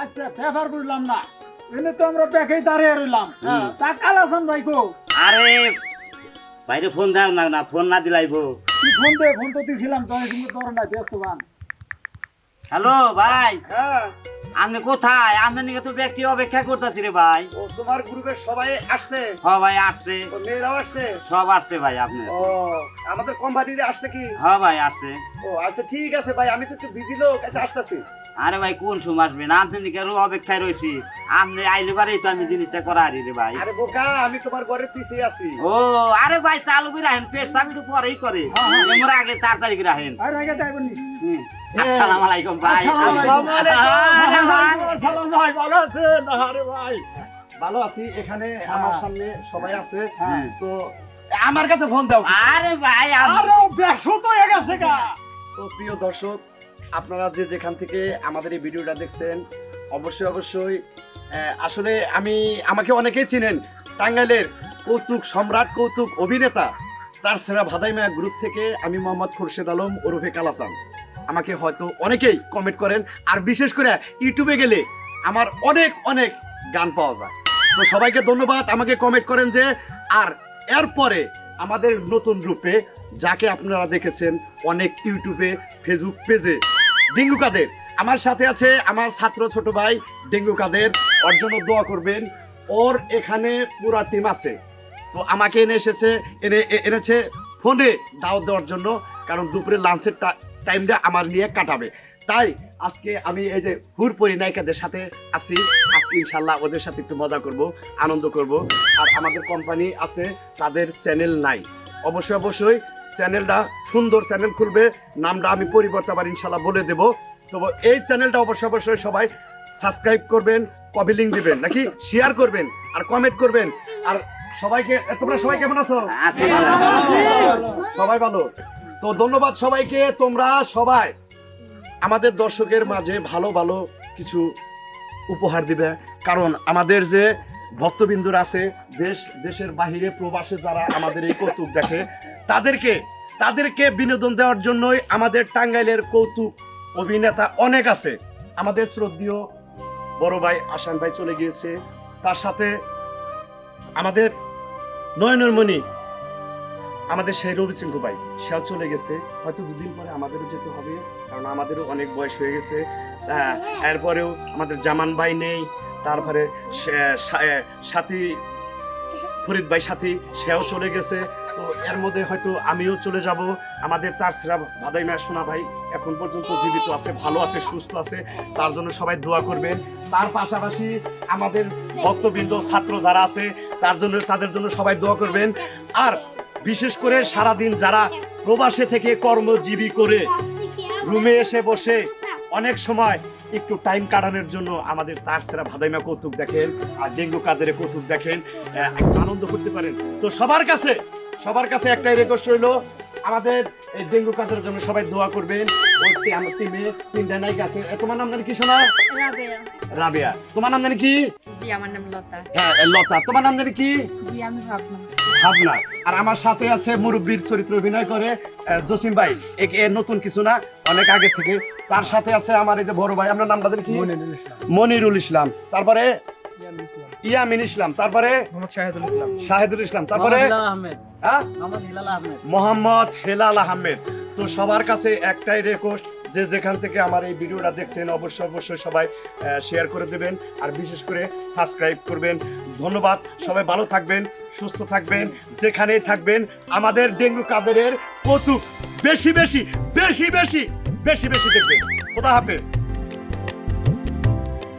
আচ্ছা পেপার বুঝলাম না, এনে তো আমরা ব্যাকেই দাঁড়িয়ে রইলাম। তা কালাসান ভাই কো? আরে বাইরে ফোন দাও না, না ফোন না দিলাইব। কি ফোন তো দিছিলাম তো, তুমি ধরো না, ব্যস্তবান। হ্যালো ভাই, হ্যাঁ, আপনি কোথায়? আপনার নিকে তো ব্যক্তি অপেক্ষা করতেছি রে ভাই। ও তোমার গ্রুপের সবাই আসছে? ভাই আসছে, ও মেয়েরাও আসছে? সব আসছে ভাই। আপনি ও আমাদের কোম্পানির আসছে কি? ভাই আসছে। ও আচ্ছা ঠিক আছে ভাই, আমি তো একটু বিজি লোক, আচ্ছা আসতেছি। আরে ভাই কোন সময় আসবেন? আপনার নিকে অপেক্ষায় রয়েছি। আপনি আইলে পারেই তো আমি জিনিসটা করা হারি রে ভাই। আরে বোকা, আমি তোমার ঘরের পিছিয়ে আছি। ও আরে ভাই চালু করে রাখেন, পেট চাবি তো পরেই করে, আমার আগে তাড়াতাড়ি করে রাখেন। আর আগে যাইবনি। আসসালামু আলাইকুম ভাই। আসসালামু আলাইকুম। আরে ভাই, সালাম ভাই, ভালো আছেন? আরে ভাই ভালো আছি, এখানে আমার সামনে সবাই আছে। হ্যাঁ। তো আমার কাছে ফোন দাও। আরে ভাই আরে ব্যস্ত হয়ে গেছে গা। তো প্রিয় দর্শক, আপনারা যে যেখান থেকে আমাদের এই ভিডিওটা দেখছেন, অবশ্যই আসলে আমাকে অনেকেই চিনেন, টাঙ্গাইলের কৌতুক সম্রাট, কৌতুক অভিনেতা, তার সেরা ভাদাই মায়া গ্রুপ থেকে আমি মোহাম্মদ খুরশেদ আলম ওরফে কালাসান। আমাকে হয়তো অনেকেই কমেন্ট করেন, আর বিশেষ করে ইউটিউবে গেলে আমার অনেক গান পাওয়া যায়। তো সবাইকে ধন্যবাদ আমাকে কমেন্ট করেন যে। আর এরপরে আমাদের নতুন রূপে যাকে আপনারা দেখেছেন অনেক ইউটিউবে, ফেসবুক পেজে, ডেঙ্গু কাদের আমার সাথে আছে, আমার ছাত্র ছোট ভাই ডেঙ্গু কাদের। ওর জন্য দোয়া করবেন, ওর এখানে পুরা টিম আছে। তো আমাকে এনেছে ফোনে দাওয়াত দেওয়ার জন্য, কারণ দুপুরে লাঞ্চের টাইমটা আমার নিয়ে কাটাবে। তাই আজকে আমি এই যে হুরপরি নায়িকাদের সাথে আছি, আজকে ইনশাল্লাহ ওদের সাথে একটু মজা করব, আনন্দ করব। আর আমাদের কোম্পানি আছে, তাদের চ্যানেল নাই, অবশ্যই চ্যানেলটা সুন্দর চ্যানেল খুলবে, নামটা আমি পরিবর্তন আবার ইনশাল্লাহ বলে দেব। তো এই চ্যানেলটা অবশ্যই সবাই সাবস্ক্রাইব করবেন, কপি লিঙ্ক দিবেন, নাকি শেয়ার করবেন আর কমেন্ট করবেন। আর সবাইকে, তোমরা সবাই কেমন আছো? আছি ভালো। সবাই ভালো। তো ধন্যবাদ সবাইকে। তোমরা সবাই আমাদের দর্শকের মাঝে ভালো কিছু উপহার দিবে, কারণ আমাদের যে ভক্তবিন্দুর আছে দেশের বাহিরে প্রবাসে যারা আমাদের এই কৌতুক দেখে, তাদেরকে বিনোদন দেওয়ার জন্যই আমাদের টাঙ্গাইলের কৌতুক অভিনেতা অনেক আছে। আমাদের শ্রদ্ধেয় বড় ভাই আসান ভাই চলে গিয়েছে, তার সাথে আমাদের নয়নের মণি, আমাদের সেই রবিসিংহ ভাই, সেও চলে গেছে। হয়তো দুদিন পরে আমাদেরও যেতে হবে, কারণ আমাদেরও অনেক বয়স হয়ে গেছে। এরপরেও আমাদের জামান ভাই নেই, তারপরে সাথী ফরিদ ভাই সাথী, সেও চলে গেছে। তো এর মধ্যে হয়তো আমিও চলে যাব। আমাদের তার সেরা ভাদাই মায়া সোনা ভাই এখন পর্যন্ত জীবিত আছে, ভালো আছে, সুস্থ আছে, তার জন্য সবাই দোয়া করবেন। তার পাশাপাশি আমাদের ভক্তবৃন্দ, ছাত্র যারা আছে, তাদের জন্য সবাই দোয়া করবেন। আর বিশেষ করে সারাদিন যারা প্রবাসে থেকে কর্মজীবী করে রুমে এসে বসে অনেক সময় একটু টাইম কাটানোর জন্য আমাদের তার সেরা ভাদাইমা কৌতুক দেখেন আর ডেঙ্গু কাদের কৌতুক দেখেন, একটু আনন্দ করতে পারেন। তো সবার কাছে একটাই রিকোয়েস্ট রইলো, আমাদের এই ডেঙ্গু কাদের জন্য সবাই দোয়া করবেন। আমার টিমে 3টা নায়িকা আছে। তোমার নাম জানি কি শোনা? রাবেয়া। তোমার নাম জানি কি? জি আমার নাম লতা। হ্যাঁ লতা। তোমার নাম জানি কি? জি আমি ভাবনা। ভাবনা। আর আমার সাথে আছে মুরব্বীর চরিত্র অভিনয় করে জসিম ভাই, এ নতুন কিছু না, অনেক আগে থেকে। তার সাথে আছে আমার এই যে বড় ভাই, আপনার নামটা কি? মনিরুল ইসলাম। তারপরে ইয়ামিন ইসলাম। তারপরে শাহিদুল ইসলাম। তারপরে মোহাম্মদ হেলাল আহমেদ। তো সবার কাছে একটাই রিকোয়েস্ট, যে যেখান থেকে আমার এই ভিডিওটা দেখছেন অবশ্যই সবাই শেয়ার করে দেবেন, আর বিশেষ করে সাবস্ক্রাইব করবেন। ধন্যবাদ। সবাই ভালো থাকবেন, সুস্থ থাকবেন, যেখানেই থাকবেন। আমাদের ডেঙ্গু কাদেরের কৌতুক বেশি দেখবেন। খোদা হাফেজ।